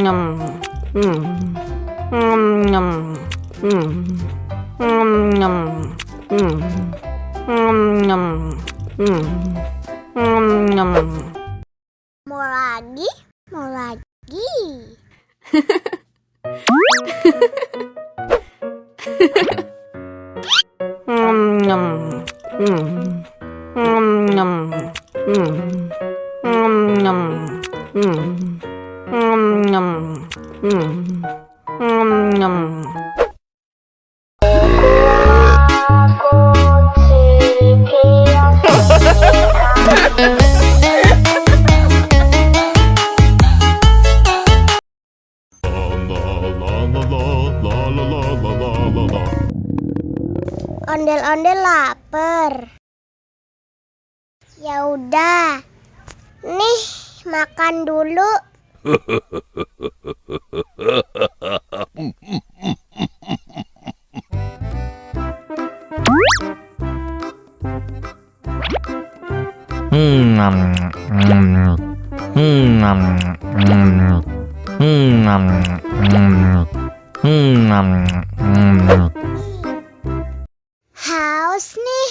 Mau lagi, mau lagi. Ondel-ondel lapar. Ya udah. Nih, makan dulu. Haus nih.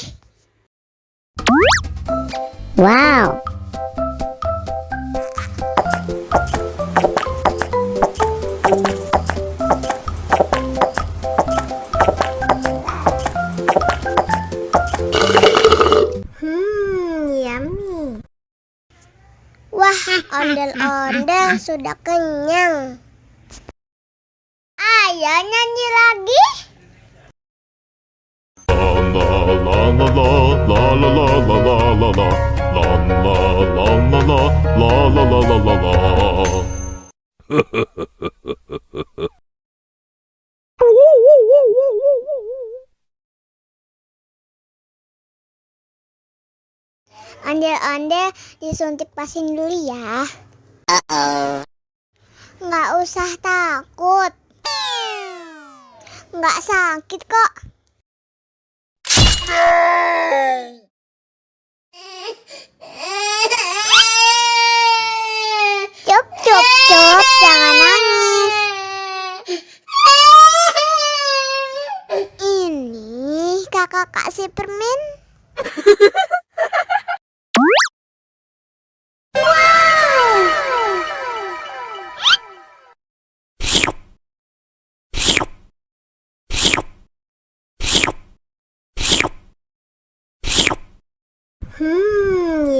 Wow. Yummy. Wah, ondel-ondel sudah kenyang. Ayo nyanyi lagi. Ondel-ondel disuntik vaksin dulu ya. Nggak usah takut. Nggak sakit kok. Cup, cup, cup, jangan nangis. Ini kakak kasih permen.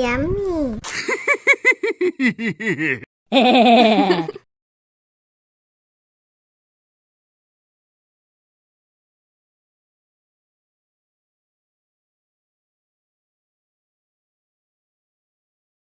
Yummy.